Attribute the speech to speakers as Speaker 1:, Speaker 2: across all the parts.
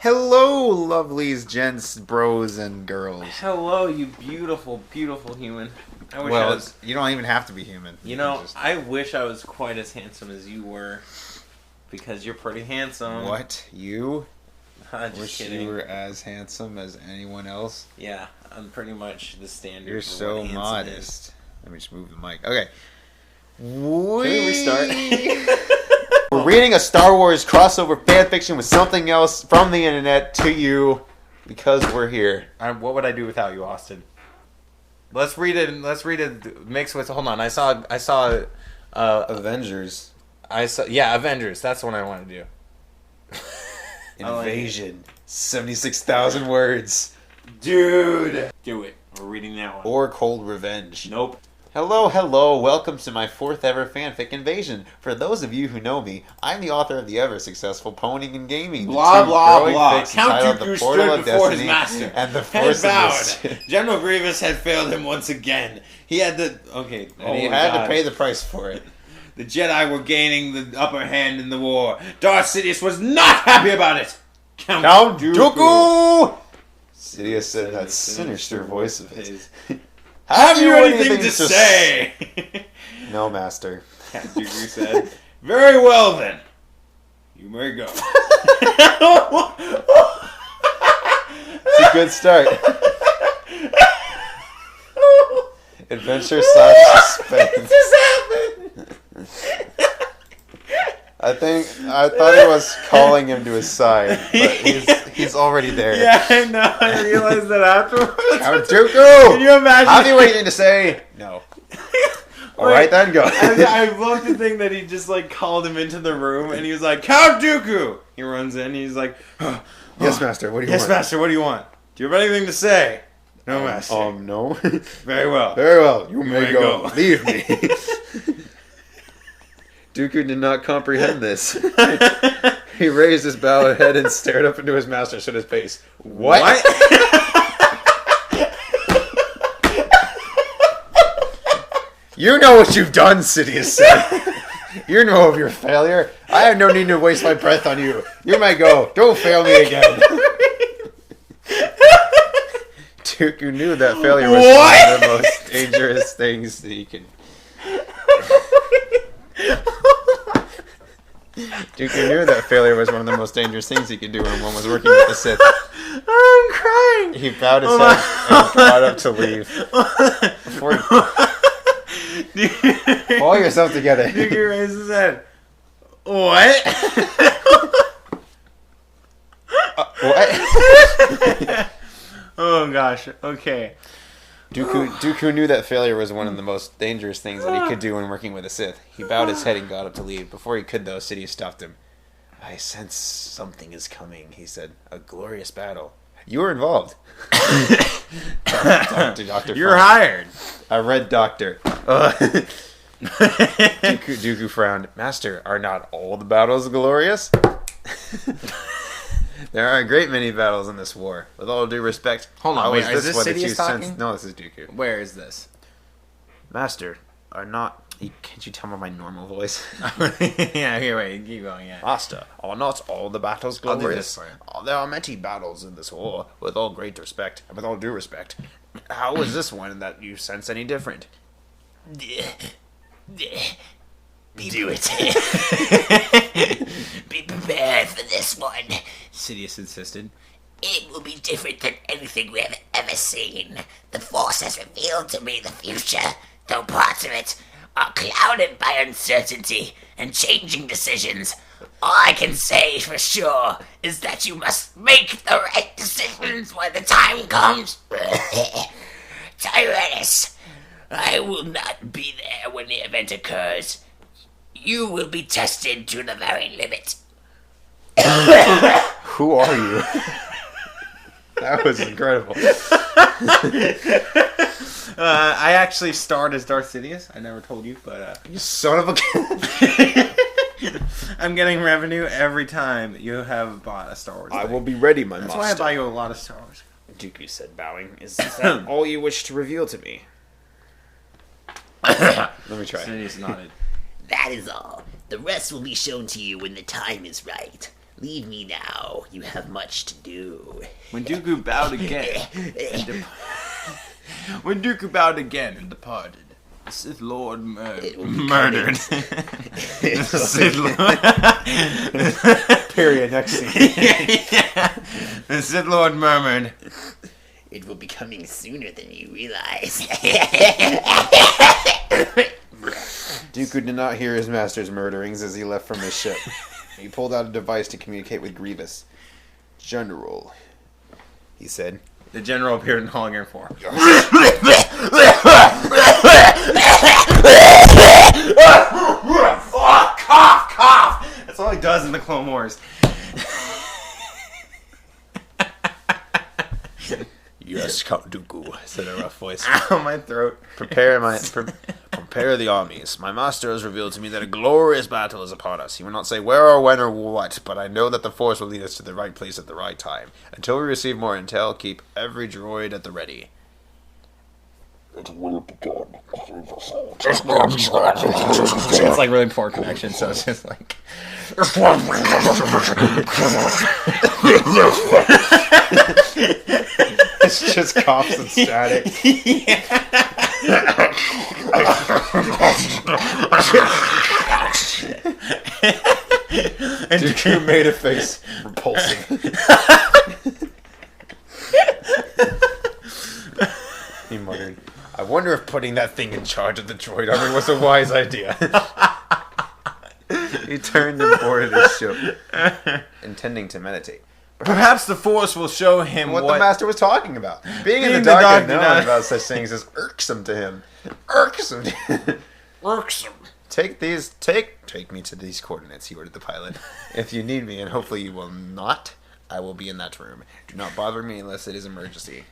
Speaker 1: Hello, lovelies, gents, bros, and girls.
Speaker 2: Hello, you beautiful, beautiful human. I wish
Speaker 1: Well, you don't even have to be human.
Speaker 2: I wish I was quite as handsome as you were. Because you're pretty handsome.
Speaker 1: What? You?
Speaker 2: Just
Speaker 1: wish
Speaker 2: kidding.
Speaker 1: you were as handsome as anyone else?
Speaker 2: Yeah, I'm pretty much the standard.
Speaker 1: You're
Speaker 2: for
Speaker 1: so
Speaker 2: what
Speaker 1: modest. Let me just move the mic. Okay.
Speaker 2: Can we restart?
Speaker 1: We're reading a Star Wars crossover fanfiction with something else from the internet to you because we're here.
Speaker 2: What would I do without you, Austin? Let's read it mixed with. Hold on, I saw.
Speaker 1: Avengers.
Speaker 2: Avengers. That's the one I want to do.
Speaker 1: Invasion. 76,000 words.
Speaker 2: Dude! Do it. We're reading that one.
Speaker 1: Or Cold Revenge.
Speaker 2: Nope.
Speaker 1: Hello, welcome to my 4th ever fanfic invasion. For those of you who know me, I'm the author of the ever-successful Pwning and Gaming.
Speaker 2: Blah, blah, blah.
Speaker 1: Count
Speaker 2: Dooku stood before his master.
Speaker 1: And the
Speaker 2: Head
Speaker 1: Force
Speaker 2: bowed. General Grievous had failed him once again. He had the... Okay.
Speaker 1: And he had to pay the price for it.
Speaker 2: The Jedi were gaining the upper hand in the war. Darth Sidious was not happy about it.
Speaker 1: Count Dooku! Sidious said that sinister voice of his.
Speaker 2: Have you anything to say?
Speaker 1: No, Master.
Speaker 2: Count Dooku said, very well then. You may go.
Speaker 1: It's a good start. Adventure / suspense.
Speaker 2: What just happened?
Speaker 1: I thought he was calling him to his side, but he's already there.
Speaker 2: Yeah, I know. I realized that afterwards.
Speaker 1: Count Dooku!
Speaker 2: Can you imagine?
Speaker 1: Have you anything to say? No. Alright then, go.
Speaker 2: I love to think that he just called him into the room and he was like, Count Dooku! He runs in, he's like,
Speaker 1: Yes, Master, what do you want?
Speaker 2: Yes, Master, what do you want? Do you have anything to say? No, Master.
Speaker 1: No.
Speaker 2: Very well.
Speaker 1: Very well. You may go.
Speaker 2: go.
Speaker 1: Leave me. Dooku did not comprehend this. He raised his bowed head and stared up into his master, stood his face. What? You know what you've done, Sidious said. You know of your failure. I have no need to waste my breath on you. You may go. Don't fail me again. Dooku knew that failure was one of the most dangerous things that he could... Dooku knew that failure was one of the most dangerous things he could do when one was working with the Sith.
Speaker 2: I'm crying.
Speaker 1: He bowed his head and got up to leave. Pull yourself together.
Speaker 2: Dooku raised his head. What?
Speaker 1: What?
Speaker 2: Oh gosh. Okay.
Speaker 1: Dooku knew that failure was one of the most dangerous things that he could do when working with a Sith. He bowed his head and got up to leave. Before he could, though, Sidious stopped him. I sense something is coming, he said. A glorious battle. You were involved. Doctor
Speaker 2: You're hired.
Speaker 1: I read Doctor. Dooku frowned. Master, are not all the battles glorious? There are a great many battles in this war. With all due respect,
Speaker 2: hold on, wait, is this
Speaker 1: one that
Speaker 2: Sidious
Speaker 1: you
Speaker 2: talking?
Speaker 1: sense? No, this is Dooku.
Speaker 2: Where is this?
Speaker 1: Master, are not... Can't you tell me my normal voice?
Speaker 2: Yeah, here, wait, keep going, yeah.
Speaker 1: Master, are not all the battles
Speaker 2: I'll do
Speaker 1: glorious?
Speaker 2: this for you.
Speaker 1: There are many battles in this war, with all great respect, and with all due respect. How is this one that you sense any different?
Speaker 3: Do it. Be prepared for this one.
Speaker 2: Sidious insisted.
Speaker 3: It will be different than anything we have ever seen. The Force has revealed to me the future, though parts of it are clouded by uncertainty and changing decisions. All I can say for sure is that you must make the right decisions when the time comes. Tyrannus, I will not be there when the event occurs. You will be tested to the very limit.
Speaker 1: Who are you? That was incredible.
Speaker 2: I actually starred as Darth Sidious. I never told you, but...
Speaker 1: You son of a...
Speaker 2: I'm getting revenue every time you have bought a Star Wars thing.
Speaker 1: I will be ready, my
Speaker 2: That's
Speaker 1: master.
Speaker 2: why I buy you a lot of Star Wars.
Speaker 1: Dooku said, bowing. Is that all you wish to reveal to me? Let me try.
Speaker 2: Sidious nodded.
Speaker 3: That is all. The rest will be shown to you when the time is right. Leave me now. You have much to do.
Speaker 2: When Dooku bowed again, and departed, the Sith Lord murdered. The Sith Lord.
Speaker 1: Period. Next scene.
Speaker 2: The Sith Lord murmured,
Speaker 3: It will be coming sooner than you realize.
Speaker 1: Dooku did not hear his master's murderings as he left from his ship. He pulled out a device to communicate with Grievous. General, he said.
Speaker 2: The general appeared in hologram form. Cough! That's all he does in the Clone Wars.
Speaker 1: Yes, Count Dooku, said a rough voice.
Speaker 2: Ow, my throat.
Speaker 1: Prepare the armies. My master has revealed to me that a glorious battle is upon us. He will not say where or when or what, but I know that the Force will lead us to the right place at the right time. Until we receive more intel, keep every droid at the ready.
Speaker 4: It will be done.
Speaker 2: It's like really poor connection, so it's just like...
Speaker 1: It's just coughs and static. And Dooku made a face repulsive. He muttered, I wonder if putting that thing in charge of the droid army was a wise idea. He turned and boarded his ship, intending to meditate.
Speaker 2: Perhaps the Force will show him
Speaker 1: What the master was talking about. Being in the
Speaker 2: dark
Speaker 1: dark
Speaker 2: and
Speaker 1: and
Speaker 2: knowing
Speaker 1: knowing about such things is irksome to him. Irksome.
Speaker 2: Irksome.
Speaker 1: Take me to these coordinates, he ordered the pilot. If you need me, and hopefully you will not, I will be in that room. Do not bother me unless it is emergency.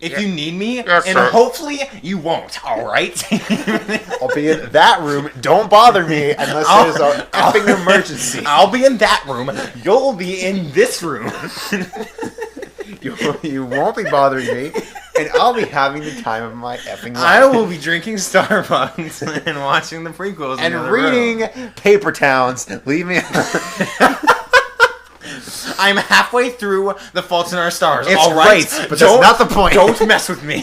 Speaker 2: If you need me,
Speaker 1: Yes,
Speaker 2: and
Speaker 1: sir.
Speaker 2: hopefully you won't, alright?
Speaker 1: I'll be in that room. Don't bother me unless it is an effing emergency.
Speaker 2: I'll be in that room. You'll be in this room.
Speaker 1: You won't be bothering me, and I'll be having the time of my effing life.
Speaker 2: I will be drinking Starbucks and watching the prequels in
Speaker 1: and
Speaker 2: the other
Speaker 1: reading
Speaker 2: room.
Speaker 1: Paper Towns. Leave me.
Speaker 2: I'm halfway through The Fault in Our Stars.
Speaker 1: It's
Speaker 2: all right,
Speaker 1: great, but that's not the point.
Speaker 2: Don't mess with me.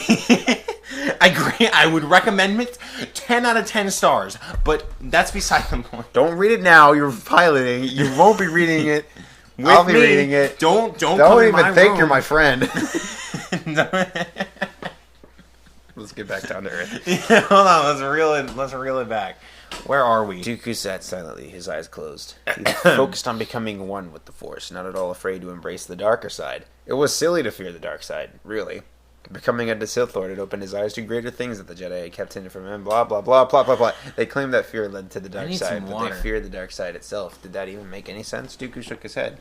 Speaker 2: I would recommend it 10 out of 10 stars, but that's beside the point.
Speaker 1: Don't read it now. You're piloting. You won't be reading it. I'll be reading it.
Speaker 2: Don't
Speaker 1: Don't
Speaker 2: come in
Speaker 1: even
Speaker 2: my
Speaker 1: think
Speaker 2: room.
Speaker 1: you're my friend.
Speaker 2: Let's
Speaker 1: Let's get back down to earth.
Speaker 2: Hold on, let's reel it back. Where are we?
Speaker 1: Dooku sat silently, his eyes closed. He focused on becoming one with the Force, not at all afraid to embrace the darker side. It was silly to fear the dark side, really. Becoming a Sith Lord had opened his eyes to greater things that the Jedi had kept hidden from him, blah, blah, blah, blah, blah, blah. They claimed that fear led to the dark
Speaker 2: need
Speaker 1: side,
Speaker 2: some
Speaker 1: but
Speaker 2: water.
Speaker 1: they feared the dark side itself. Did that even make any sense? Dooku shook his head.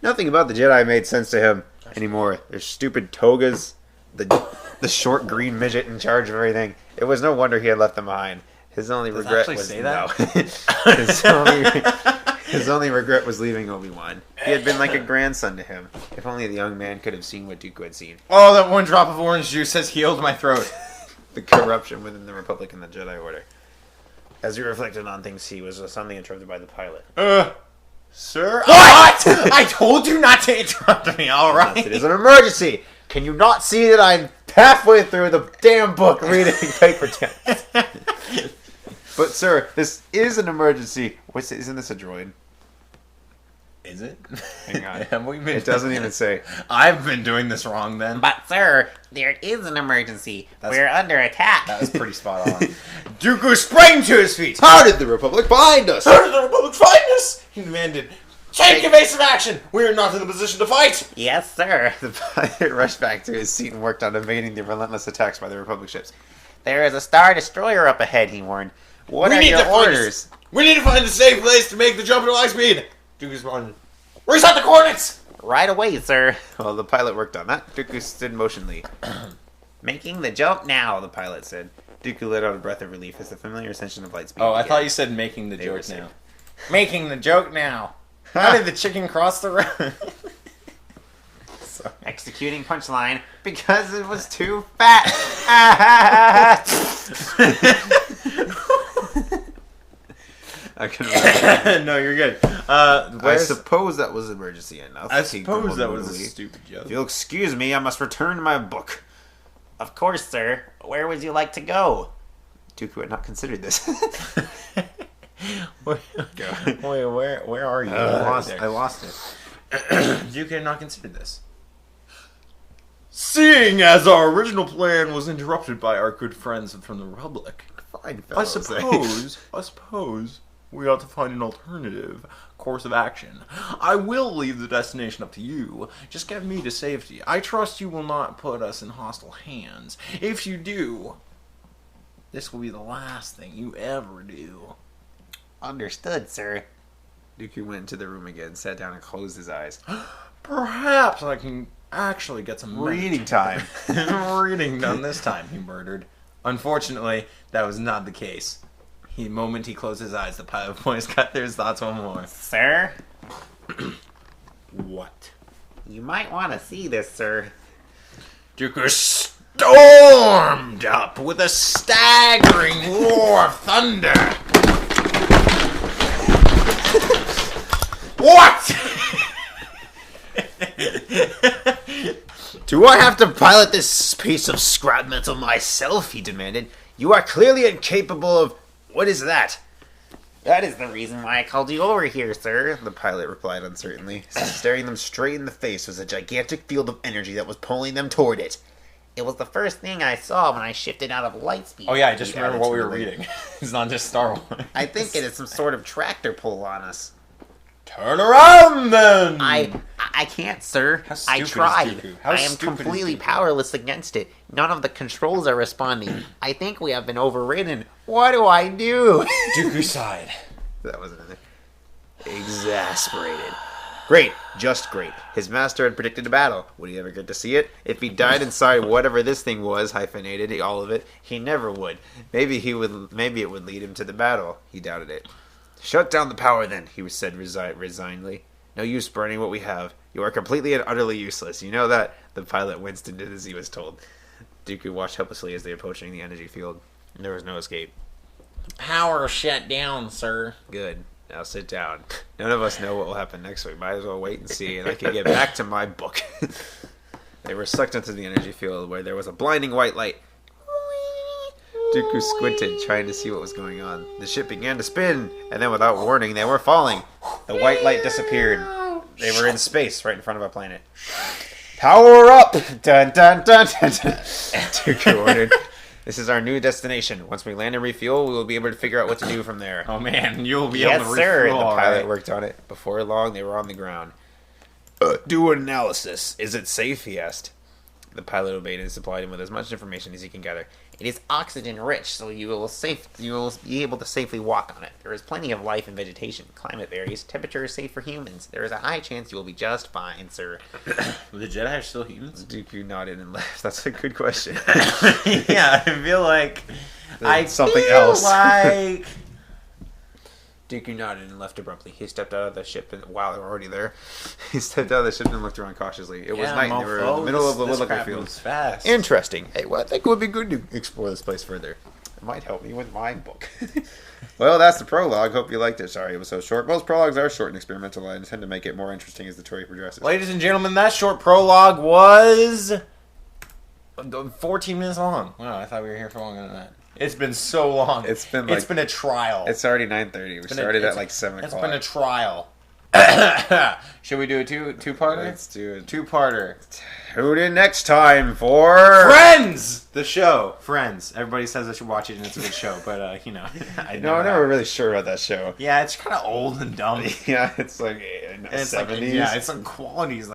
Speaker 1: Nothing about the Jedi made sense to him anymore. Their stupid togas, the short green midget in charge of everything. It was no wonder he had left them behind. His only
Speaker 2: Does it
Speaker 1: regret
Speaker 2: actually
Speaker 1: was
Speaker 2: say that?
Speaker 1: no. His only regret was leaving Obi-Wan. He had been like a grandson to him. If only the young man could have seen what Dooku had seen.
Speaker 2: Oh, that one drop of orange juice has healed my throat.
Speaker 1: The corruption within the Republic and the Jedi Order. As he reflected on things, he was suddenly interrupted by the pilot.
Speaker 2: Sir? What? I told you not to interrupt me, alright?
Speaker 1: It is an emergency! Can you not see that I'm halfway through the damn book reading paper text? But sir, this is an emergency. Isn't this a droid?
Speaker 2: Is it?
Speaker 1: Hang on.
Speaker 2: Have we been...
Speaker 1: It doesn't even say.
Speaker 2: I've been doing this wrong then.
Speaker 3: But, sir, there is an emergency. We're under attack.
Speaker 2: That was pretty spot on. Dooku sprang to his feet.
Speaker 1: How did the Republic find us?
Speaker 2: How did the Republic find us? He demanded. Take evasive action! We are not in a position to fight!
Speaker 3: Yes, sir.
Speaker 1: The pilot rushed back to his seat and worked on evading the relentless attacks by the Republic ships.
Speaker 3: There is a Star Destroyer up ahead, he warned. What are your orders?
Speaker 2: We need to find a safe place to make the jump to light speed! Dooku responded. Reset the coordinates!
Speaker 3: Right away, sir.
Speaker 1: Well, the pilot worked on that. Dooku stood motionly.
Speaker 3: Making the jump now.
Speaker 1: The pilot said. Dooku let out a breath of relief as the familiar ascension of light speed
Speaker 2: Oh, I
Speaker 1: began.
Speaker 2: thought you said making the
Speaker 1: They were
Speaker 2: joke
Speaker 1: safe.
Speaker 2: now. Making the joke now. How did the chicken cross the road?
Speaker 3: Executing punchline because it was too fat.
Speaker 1: I can remember.
Speaker 2: No, you're good.
Speaker 1: I suppose that was emergency enough.
Speaker 2: I
Speaker 1: he
Speaker 2: suppose
Speaker 1: grumbled
Speaker 2: that was a
Speaker 1: moodily.
Speaker 2: stupid joke.
Speaker 1: If you'll excuse me, I must return to my book.
Speaker 3: Of course, sir. Where would you like to go?
Speaker 1: Dooku had not considered this.
Speaker 2: Wait, where are you?
Speaker 1: I lost it.
Speaker 2: You could not consider this. Seeing as our original plan was interrupted by our good friends from the Republic,
Speaker 1: Fine,
Speaker 2: I
Speaker 1: fellows.
Speaker 2: suppose we ought to find an alternative course of action. I will leave the destination up to you. Just get me to safety. I trust you will not put us in hostile hands. If you do, this will be the last thing you ever do.
Speaker 3: Understood, sir.
Speaker 1: Dooku went into the room again, sat down, and closed his eyes.
Speaker 2: Perhaps I can actually get some
Speaker 1: Reading time.
Speaker 2: reading done this time, he murdered. Unfortunately, that was not the case. The moment he closed his eyes, the pilot voice got through his thoughts one more.
Speaker 3: Sir?
Speaker 2: What?
Speaker 3: You might want to see this, sir.
Speaker 2: Dooku stormed up with a staggering roar of thunder. What?
Speaker 1: Do I have to pilot this piece of scrap metal myself? He demanded. You are clearly incapable of... What is that?
Speaker 3: That is the reason why I called you over here, sir.
Speaker 1: The pilot replied uncertainly. Staring them straight in the face was a gigantic field of energy that was pulling them toward it.
Speaker 3: It was the first thing I saw when I shifted out of light speed.
Speaker 2: Oh yeah, I just
Speaker 1: He
Speaker 2: remember
Speaker 1: added
Speaker 2: what we
Speaker 1: to
Speaker 2: were
Speaker 1: the-
Speaker 2: reading. It's not just Star Wars.
Speaker 3: I think it is some sort of tractor pull on us.
Speaker 2: Turn around then!
Speaker 3: I can't, sir.
Speaker 2: How
Speaker 3: I
Speaker 2: stupid is
Speaker 3: tried.
Speaker 2: Dooku? How
Speaker 3: I am
Speaker 2: stupid is
Speaker 3: completely
Speaker 2: Dooku?
Speaker 3: powerless against it. None of the controls are responding. I think we have been overridden. What do I do?
Speaker 2: Dooku sighed.
Speaker 1: That wasn't in there. Exasperated. Great. Just great. His master had predicted a battle. Would he ever get to see it? If he died inside whatever this thing was, hyphenated, all of it, he never would. Maybe it would lead him to the battle. He doubted it. Shut down the power then, he said resignedly. No use burning what we have. You are completely and utterly useless. You know that? The pilot winced and did as he was told. Dooku watched helplessly as they approaching the energy field. There was no escape.
Speaker 2: Power shut down, sir.
Speaker 1: Good. Now sit down. None of us know what will happen next week. Might as well wait and see, and I can get back to my book. They were sucked into the energy field where there was a blinding white light. Dooku squinted, trying to see what was going on. The ship began to spin, and then without warning, they were falling. The white light disappeared. They were in space, right in front of a planet. Power up! Dun dun dun dun dun. Dooku ordered. This is our new destination. Once we land and refuel, we will be able to figure out what to do from there.
Speaker 2: Oh man, you'll be
Speaker 3: Yes,
Speaker 2: able to
Speaker 3: sir.
Speaker 2: refuel.
Speaker 1: The
Speaker 2: all
Speaker 1: pilot
Speaker 2: right.
Speaker 1: worked on it. Before long, they were on the ground. Do an analysis. Is it safe? He asked. The pilot obeyed and supplied him with as much information as he can gather.
Speaker 3: It is oxygen rich, so you will be able to safely walk on it. There is plenty of life and vegetation. Climate varies. Temperature is safe for humans. There is a high chance you will be just fine, sir.
Speaker 2: The Jedi are still humans?
Speaker 1: Dooku nodded and laughed. That's a good question.
Speaker 2: Yeah, I feel like
Speaker 1: Something
Speaker 2: feel
Speaker 1: else.
Speaker 2: Like
Speaker 1: Dooku nodded and left abruptly. He stepped out of the ship, and while they were already there, he stepped out of the ship and looked around cautiously. It was night, and they were in the middle of the Williker field.
Speaker 2: Fast.
Speaker 1: Interesting. Hey, well, I think it would be good to explore this place further. It might help me with my book. Well, that's the prologue. Hope you liked it. Sorry it was so short. Most prologues are short and experimental. I intend to make it more interesting as the story progresses.
Speaker 2: Ladies and gentlemen, that short prologue was 14 minutes long. Wow, I thought we were here for longer than that. It's been so long.
Speaker 1: It's been
Speaker 2: a trial.
Speaker 1: It's already 9:30. We started at like 7
Speaker 2: It's
Speaker 1: o'clock.
Speaker 2: been a trial. Should we do a two-parter?
Speaker 1: Let's do it.
Speaker 2: Two-parter.
Speaker 1: Tune in next time for...
Speaker 2: Friends! The show. Friends. Everybody says I should watch it and it's a good show, but, you know.
Speaker 1: I'm never really sure about that show.
Speaker 2: Yeah, it's kind of old and dumb.
Speaker 1: Yeah, it's like
Speaker 2: And it's
Speaker 1: 70s.
Speaker 2: like, yeah, it's like qualities